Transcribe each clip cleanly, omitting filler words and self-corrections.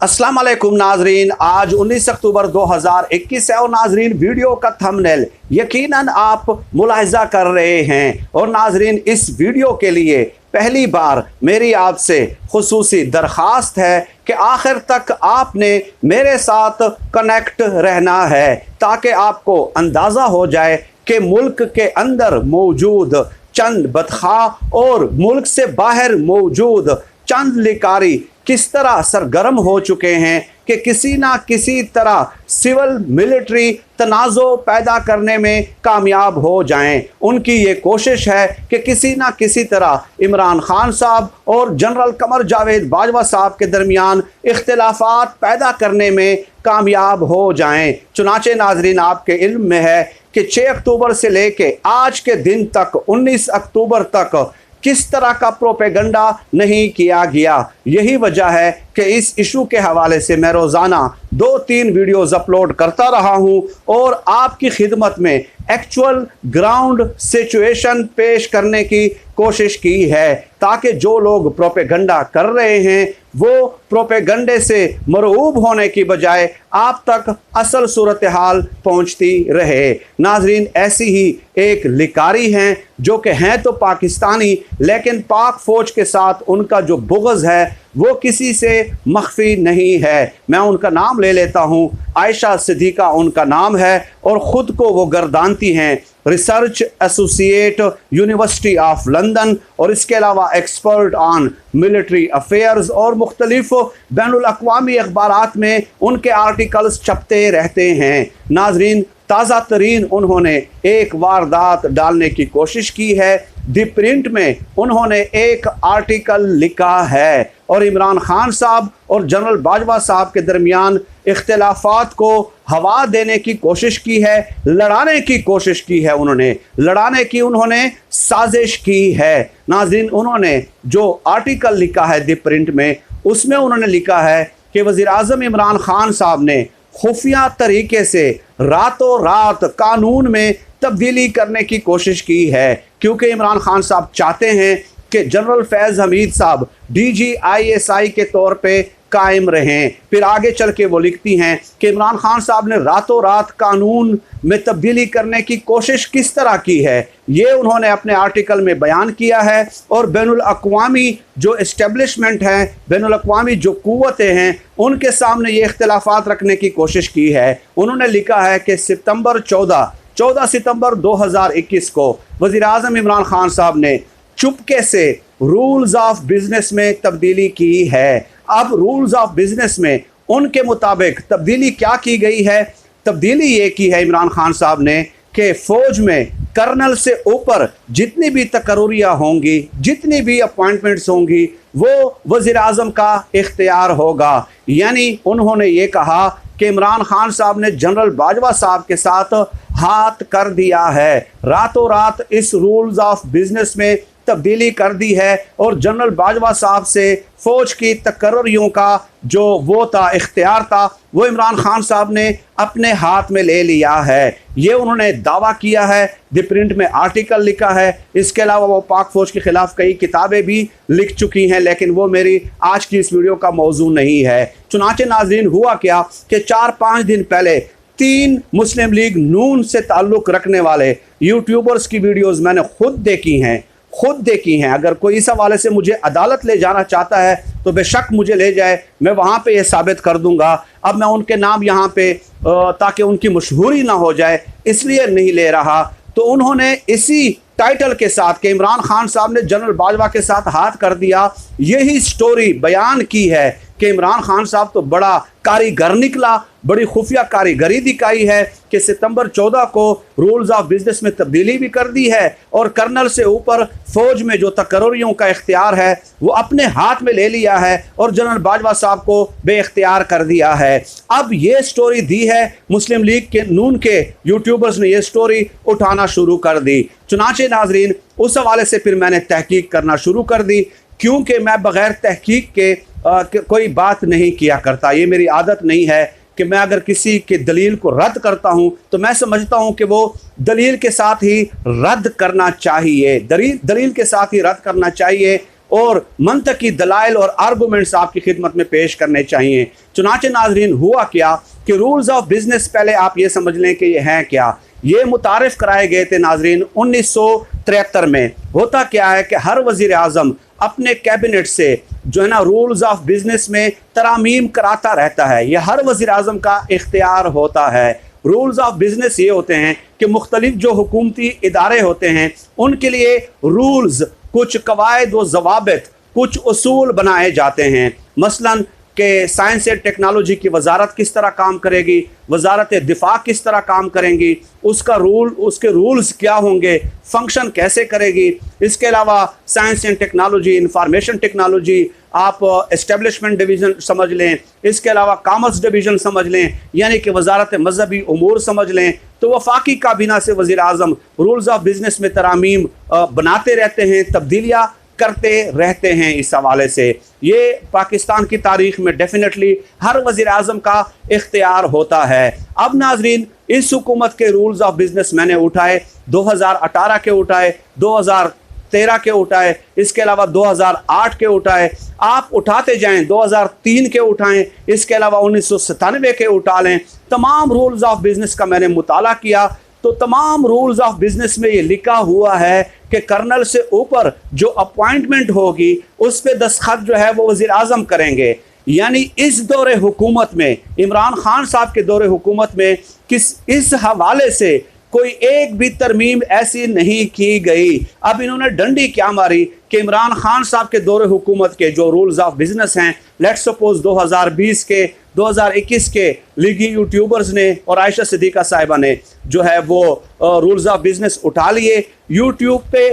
अस्सलाम वालेकुम नाजरीन, आज 19 अक्टूबर 2021 है और नाजरीन वीडियो का थंबनेल यकीनन आप मुलाहिजा कर रहे हैं। और नाजरीन इस वीडियो के लिए पहली बार मेरी आपसे खुसूसी दरख्वास्त है कि आखिर तक आपने मेरे साथ कनेक्ट रहना है ताकि आपको अंदाज़ा हो जाए कि मुल्क के अंदर मौजूद चंद बदखा और मुल्क से बाहर मौजूद चंद लिकारी किस तरह सरगर्म हो चुके हैं कि किसी ना किसी तरह सिविल मिलिट्री तनाज़ो पैदा करने में कामयाब हो जाएं। उनकी ये कोशिश है कि किसी ना किसी तरह इमरान खान साहब और जनरल कमर जावेद बाजवा साहब के दरमियान इख्तिलाफात पैदा करने में कामयाब हो जाएं। चुनाचे नाजरीन आपके इल्म में है कि 6 अक्टूबर से लेके आज के दिन तक 19 अक्टूबर तक किस तरह का प्रोपेगंडा नहीं किया गया। यही वजह है कि इस इशू के हवाले से मैं रोज़ाना 2-3 वीडियोज़ अपलोड करता रहा हूं और आपकी खिदमत में एक्चुअल ग्राउंड सिचुएशन पेश करने की कोशिश की है ताकि जो लोग प्रोपेगंडा कर रहे हैं वो प्रोपेगंडे से मरऊब होने की बजाय आप तक असल सूरत हाल पहुँचती रहे। नाजरीन ऐसी ही एक लिकारी हैं जो कि हैं तो पाकिस्तानी लेकिन पाक फ़ौज के साथ उनका जो बुग़्ज़ है वो किसी से मख्फी नहीं है। मैं उनका नाम ले लेता हूँ, आयशा सिद्दीक़ा उनका नाम है और ख़ुद को वो गर्दानती हैं research associate university of London और इसके अलावा एक्सपर्ट ऑन मिलिट्री अफेयर्स और मुख्तलिफ बैनुल अक़वामी अखबारात में उनके आर्टिकल्स छपते रहते हैं। नाजरीन ताज़ा तरीन उन्होंने एक वारदात डालने की कोशिश की है। दी प्रिंट में उन्होंने एक आर्टिकल लिखा है और इमरान खान साहब और जनरल बाजवा साहब के दरमियान इख्तिलाफात को हवा देने की कोशिश की है, लड़ाने की कोशिश की है, उन्होंने साजिश की है। नाज़रीन उन्होंने जो आर्टिकल लिखा है दी प्रिंट में उसमें उन्होंने लिखा है कि वज़ीर आज़म इमरान खान साहब ने खुफिया तरीके से रातों रात कानून में तब्दीली करने की कोशिश की है क्योंकि इमरान खान साहब चाहते हैं कि जनरल फैज़ हमीद साहब DGISI के तौर पे कायम रहें। फिर आगे चल के वो लिखती हैं कि इमरान खान साहब ने रातों रात कानून में तब्दीली करने की कोशिश किस तरह की है ये उन्होंने अपने आर्टिकल में बयान किया है और बैनुल अक़वामी जो इस्टेब्लिशमेंट हैं, बैनुल अक़वामी जो क़ुव्वतें हैं उनके सामने ये इख्तिलाफात रखने की कोशिश की है। उन्होंने लिखा है कि 14 सितंबर 2021 को वज़ीर आज़म इमरान खान साहब ने चुपके से रूल्स ऑफ बिजनेस में तब्दीली की है। अब रूल्स ऑफ बिजनेस में उनके मुताबिक तब्दीली क्या की गई है? तब्दीली ये की है इमरान खान साहब ने कि फ़ौज में कर्नल से ऊपर जितनी भी तकर्रियाँ होंगी, जितनी भी अपॉइंटमेंट्स होंगी वो वज़ीर आज़म का इख्तियार होगा। यानी उन्होंने ये कहा कि इमरान खान साहब ने जनरल बाजवा साहब के साथ हाथ कर दिया है, रातों रात इस रूल्स ऑफ बिजनेस में तब्दीली कर दी है और जनरल बाजवा साहब से फ़ौज की तकर्रियों का जो वो था इख्तियार था वो इमरान खान साहब ने अपने हाथ में ले लिया है। ये उन्होंने दावा किया है, दी प्रिंट में आर्टिकल लिखा है। इसके अलावा वो पाक फ़ौज के ख़िलाफ़ कई किताबें भी लिख चुकी हैं लेकिन वो मेरी आज की इस वीडियो का मौजू नहीं है। चुनाचे नाज़रीन हुआ क्या कि 4-5 दिन पहले 3 मुस्लिम लीग नून से ताल्लुक़ रखने वाले यूट्यूबर्स की वीडियोज़ मैंने खुद देखी हैं। अगर कोई इस हवाले से मुझे अदालत ले जाना चाहता है तो बेशक मुझे ले जाए, मैं वहाँ पे ये साबित कर दूँगा। अब मैं उनके नाम यहाँ पे ताकि उनकी मशहूरी ना हो जाए इसलिए नहीं ले रहा। तो उन्होंने इसी टाइटल के साथ कि इमरान खान साहब ने जनरल बाजवा के साथ हाथ कर दिया, यही स्टोरी बयान की है कि इमरान खान साहब तो बड़ा कारीगर निकला, बड़ी खुफिया कारीगरी दिखाई है कि सितंबर 14 को रूल्स ऑफ बिजनेस में तब्दीली भी कर दी है और कर्नल से ऊपर फ़ौज में जो तकर्रियों का इख्तियार है वो अपने हाथ में ले लिया है और जनरल बाजवा साहब को बेइख्तियार कर दिया है। अब ये स्टोरी दी है मुस्लिम लीग के नून के यूट्यूबर्स ने ये स्टोरी उठाना शुरू कर दी। चुनाचे नाजरीन उस हवाले से फिर मैंने तहकीक करना शुरू कर दी क्योंकि मैं बग़ैर तहकीक के कोई बात नहीं किया करता। ये मेरी आदत नहीं है कि मैं अगर किसी की दलील को रद्द करता हूं तो मैं समझता हूं कि वो दलील के साथ ही रद्द करना चाहिए, दलील के साथ ही रद्द करना चाहिए और मंतकी दलाइल और आर्गूमेंट्स आपकी खिदमत में पेश करने चाहिए। चुनाचे नाजरीन हुआ क्या कि रूल्स ऑफ बिजनेस, पहले आप ये समझ लें कि ये हैं क्या। ये मुतारिफ कराए गए थे नाजरीन 1973 में। होता क्या है कि हर वजीर आज़म अपने कैबिनेट से जो है ना रूल्स ऑफ बिजनेस में तरामीम कराता रहता है। यह हर वजीर आज़म का इख्तियार होता है। रूल्स ऑफ बिजनेस ये होते हैं कि मुख्तलिफ जो हुकूमती इदारे होते हैं उनके लिए रूल्स, कुछ कवायद व ज़वाबित, कुछ उसूल बनाए जाते हैं। मसलन कि साइंस एंड टेक्नोलॉजी की वजारत किस तरह काम करेगी, वजारत दिफा किस तरह काम करेंगी, उसके रूल्स क्या होंगे, फंक्शन कैसे करेगी। इसके अलावा science and technology, information technology, आप एस्टेब्लिशमेंट डिवीज़न समझ लें, इसके अलावा कॉमर्स डिवीज़न समझ लें, यानी कि वजारत मजहबी उमूर समझ लें। तो वफाकी काबीना से वज़ीर आज़म रूल्स ऑफ बिजनेस में तरामीम बनाते रहते हैं, तब्दीलियाँ करते रहते हैं। इस हवाले से ये पाकिस्तान की तारीख में डेफिनेटली हर वज़ीर आज़म का इख्तियार होता है। अब नाजरीन, इस हुकूमत के रूल्स ऑफ बिजनेस मैंने उठाए, 2018 के उठाए, 2013 के उठाए, इसके अलावा 2008 के उठाए, आप उठाते जाएं, 2003 के उठाएं, इसके अलावा 1997 के उठा लें। तमाम रूल्स ऑफ बिजनेस का मैंने मुताला किया तो तमाम रूल्स ऑफ बिजनेस में ये लिखा हुआ है कि कर्नल से ऊपर जो अपॉइंटमेंट होगी उस पर दस्तखत जो है वो वज़ीर आज़म करेंगे। यानी इस दौरे हुकूमत में, इमरान खान साहब के दौरे हुकूमत में इस हवाले से कोई एक भी तरमीम ऐसी नहीं की गई। अब इन्होंने डंडी क्या मारी कि इमरान खान साहब के दौरे हुकूमत के जो रूल्स ऑफ बिजनेस हैं, लेट्स सपोज 2020 के, 2021 के लीगी यूट्यूबर्स ने और आयशा सिद्दीका साहिबा ने जो है वो रूल्स ऑफ बिजनेस उठा लिए, यूट्यूब पे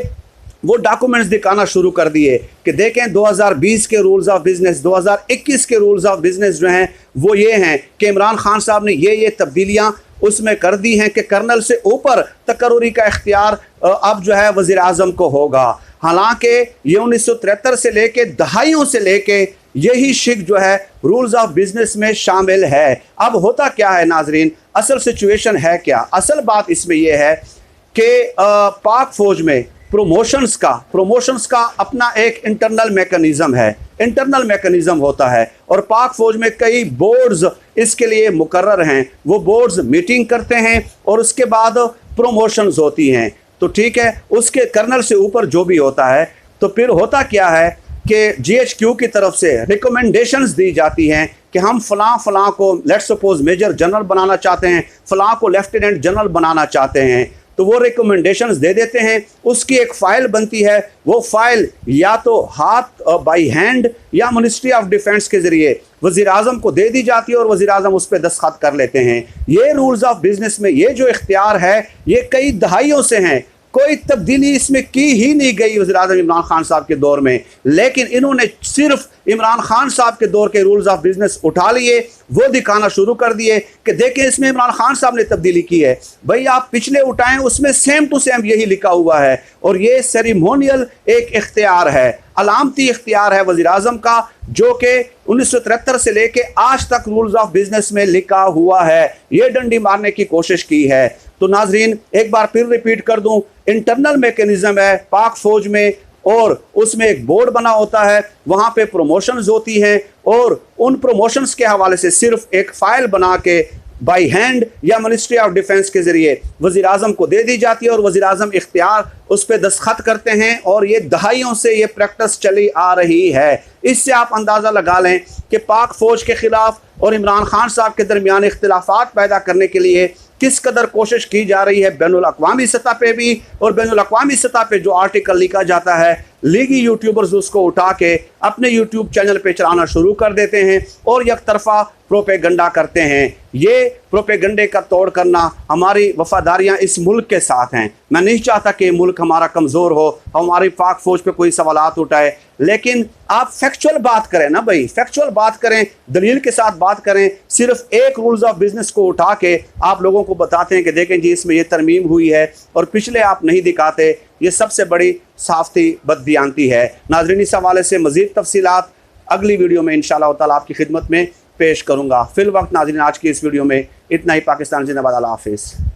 वो डॉक्यूमेंट्स दिखाना शुरू कर दिए कि देखें 2020 के रूल्स ऑफ बिजनेस, 2021 के रूल्स ऑफ बिजनेस जो हैं वो ये हैं कि इमरान खान साहब ने ये तब्दीलियाँ उसमें कर दी हैं कि कर्नल से ऊपर तकर्रुरी का इख्तियार अब जो है वज़ीर आज़म को होगा। हालांकि ये 1973 से लेके दहाइयों से लेके यही शिक जो है रूल्स ऑफ बिजनेस में शामिल है। अब होता क्या है नाजरीन, असल सिचुएशन है क्या? असल बात इसमें यह है कि पाक फौज में प्रमोशंस का अपना एक इंटरनल मैकेनिज़्म है, इंटरनल मैकेनिज़्म होता है और पाक फौज में कई बोर्ड्स इसके लिए मुकर्रर हैं। वो बोर्ड्स मीटिंग करते हैं और उसके बाद प्रमोशंस होती हैं। तो ठीक है, उसके कर्नल से ऊपर जो भी होता है, तो फिर होता क्या है कि GHQ की तरफ से रिकमेंडेशंस दी जाती हैं कि हम फ़लाँ को लेट्स सपोज मेजर जनरल बनाना चाहते हैं, फ़लाँ को लेफ्टिनेंट जनरल बनाना चाहते हैं। तो वो रिकमेंडेशंस दे देते हैं, उसकी एक फ़ाइल बनती है। वो फ़ाइल या तो हाथ बाई हैंड या मिनिस्ट्री ऑफ डिफेंस के ज़रिए वज़ीर आज़म को दे दी जाती है और वज़ीर आज़म उस पर दस्तखत कर लेते हैं। ये रूल्स ऑफ बिजनेस में ये जो इख्तियार है ये कई दहाइयों से हैं, कोई तब्दीली इसमें की ही नहीं गई वज़ीर आज़म इमरान खान साहब के दौर में, लेकिन इन्होंने सिर्फ इमरान खान साहब के दौर के रूल्स ऑफ बिजनेस उठा लिए, वो दिखाना शुरू कर दिए कि देखें इसमें इमरान खान साहब ने तब्दीली की है। भाई आप पिछले उठाएं, उसमें सेम टू सेम यही लिखा हुआ है और ये सेरेमोनियल एक इख्तियार है, अलामती इख्तियार है वज़ीर आज़म का, जो कि 1973 से लेके आज तक रूल्स ऑफ बिजनेस में लिखा हुआ है। ये डंडी मारने की कोशिश की है। तो नाजरीन एक बार फिर रिपीट कर दूं, इंटरनल मैकेनिज्म है पाक फौज में और उसमें एक बोर्ड बना होता है, वहाँ पे प्रमोशंस होती हैं और उन प्रमोशंस के हवाले से सिर्फ एक फ़ाइल बना के बाई हैंड या मिनिस्ट्री ऑफ डिफेंस के ज़रिए वज़ीर आज़म को दे दी जाती है और वज़ीर आज़म इख्तियार उस पर दस्तखत करते हैं और ये दहाइयों से ये प्रैक्टिस चली आ रही है। इससे आप अंदाज़ा लगा लें कि पाक फ़ौज के ख़िलाफ़ और इमरान खान साहब के दरमियान इख्तिलाफ़ात पैदा करने के लिए किस कदर कोशिश की जा रही है बैनुल अक़वामी सतह पे भी, और बैनुल अक़वामी सतह पे जो आर्टिकल लिखा जाता है लीगी यूट्यूबर्स उसको उठा के अपने यूट्यूब चैनल पे चलाना शुरू कर देते हैं और एक तरफा प्रोपेगंडा करते हैं। ये प्रोपेगंडे का तोड़ करना हमारी वफादारियां इस मुल्क के साथ हैं। मैं नहीं चाहता कि मुल्क हमारा कमज़ोर हो, हमारी पाक फ़ौज पे कोई सवालात उठाए, लेकिन आप फैक्चुअल बात करें ना भाई, फैक्चुअल बात करें, दलील के साथ बात करें। सिर्फ एक रूल्स ऑफ बिजनेस को उठा के आप लोगों को बताते हैं कि देखें जी इसमें ये तरमीम हुई है और पिछले आप नहीं दिखाते, ये सबसे बड़ी साफ़ती बददियानती है। नाज़रीन इस हवाले से मज़ीद तफसीलात अगली वीडियो में इंशाअल्लाह ताला आपकी खिदमत में पेश करूँगा। फिल वक्त नाज़रीन आज की इस वीडियो में इतना ही। पाकिस्तान जिंदाबाद, अल्लाह हाफ़िज़।